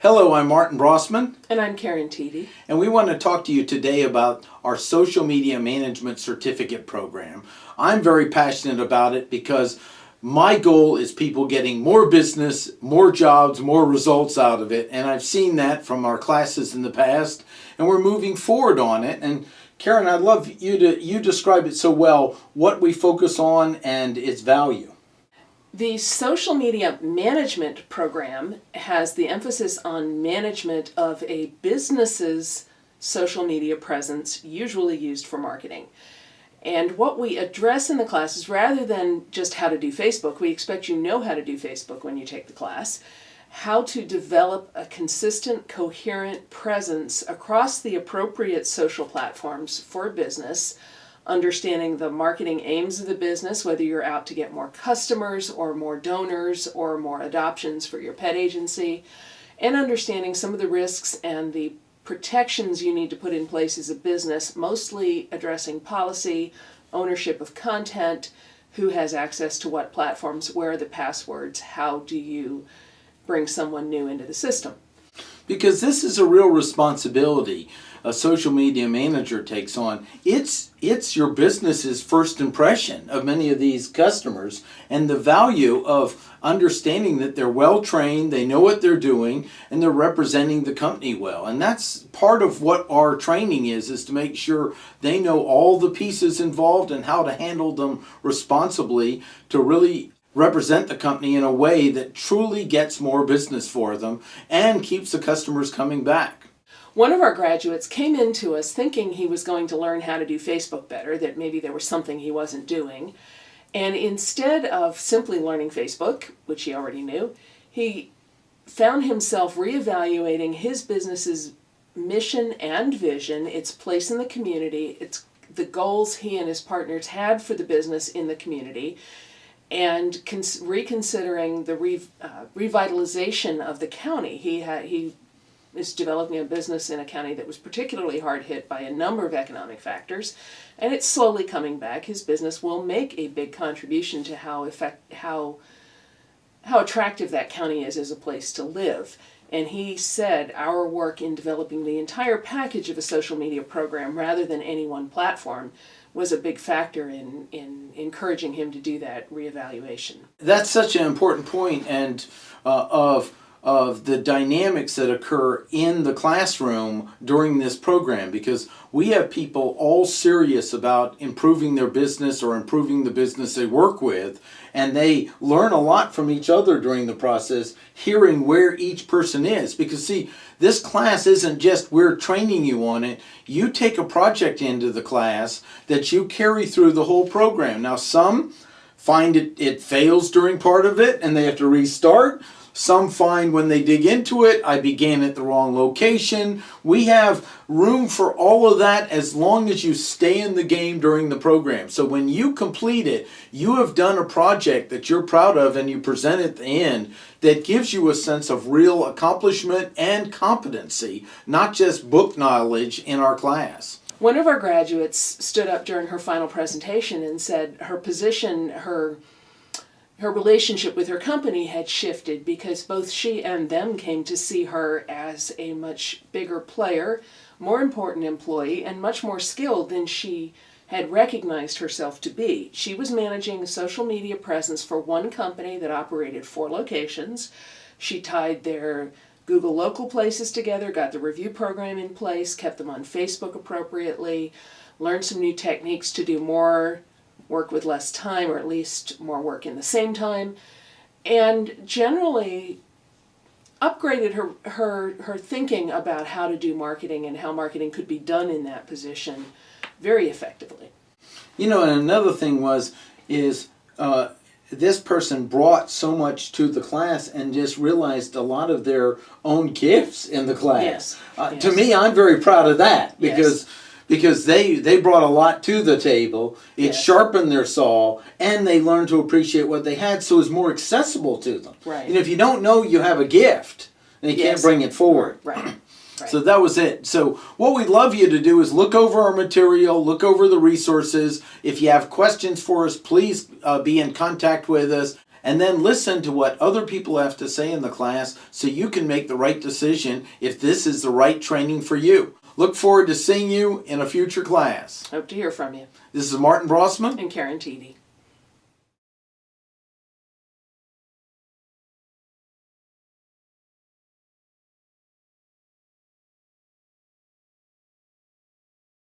Hello, I'm Martin Brossman. And I'm Karen Teedy. And we want to talk to you today about our Social Media Management Certificate Program. I'm very passionate about it because my goal is people getting more business, more jobs, more results out of it. And I've seen that from our classes in the past, and we're moving forward on it. And Karen, I'd love you describe it so well, what we focus on and its value. The Social Media Management Program has the emphasis on management of a business's social media presence, usually used for marketing. And what we address in the class is, rather than just how to do Facebook, we expect you know how to do Facebook when you take the class, how to develop a consistent, coherent presence across the appropriate social platforms for a business, understanding the marketing aims of the business, whether you're out to get more customers or more donors or more adoptions for your pet agency, and understanding some of the risks and the protections you need to put in place as a business, mostly addressing policy, ownership of content, who has access to what platforms, where are the passwords, how do you bring someone new into the system. Because this is a real responsibility a social media manager takes on. It's your business's first impression of many of these customers, and the value of understanding that they're well trained, they know what they're doing, and they're representing the company well. And that's part of what our training is to make sure they know all the pieces involved and how to handle them responsibly to really represent the company in a way that truly gets more business for them and keeps the customers coming back. One of our graduates came into us thinking he was going to learn how to do Facebook better, that maybe there was something he wasn't doing. And instead of simply learning Facebook, which he already knew, he found himself reevaluating his business's mission and vision, its place in the community, its the goals he and his partners had for the business in the community, and reconsidering the revitalization of the county. He is developing a business in a county that was particularly hard hit by a number of economic factors, and it's slowly coming back. His business will make a big contribution to how attractive that county is as a place to live. And he said our work in developing the entire package of a social media program rather than any one platform was a big factor in encouraging him to do that reevaluation. That's such an important point, and of the dynamics that occur in the classroom during this program, because we have people all serious about improving their business or improving the business they work with, and they learn a lot from each other during the process, hearing where each person is. Because see, this class isn't just we're training you on it. You take a project into the class that you carry through the whole program. Now some find it fails during part of it and they have to restart. Some find when they dig into it, I began at the wrong location. We have room for all of that as long as you stay in the game during the program. So when you complete it, you have done a project that you're proud of and you present at the end that gives you a sense of real accomplishment and competency, not just book knowledge in our class. One of our graduates stood up during her final presentation and said her position, her relationship with her company had shifted because both she and them came to see her as a much bigger player, more important employee, and much more skilled than she had recognized herself to be. She was managing a social media presence for one company that operated 4 locations. She tied their Google local places together, got the review program in place, kept them on Facebook appropriately, learned some new techniques to do more work with less time, or at least more work in the same time, and generally upgraded her thinking about how to do marketing and how marketing could be done in that position very effectively. You know, and another thing is this person brought so much to the class and just realized a lot of their own gifts in the class. Yes. To me, I'm very proud of that because Yes. because they brought a lot to the table. It Yes. sharpened their saw, and they learned to appreciate what they had, so it's more accessible to them. Right. And if you don't know you have a gift, then you can't Yes. bring it forward. Right. So that was it. So what we'd love you to do is look over our material, look over the resources. If you have questions for us, please be in contact with us. and then listen to what other people have to say in the class so you can make the right decision if this is the right training for you. Look forward to seeing you in a future class. Hope to hear from you. This is Martin Brossman. And Karen Teedy.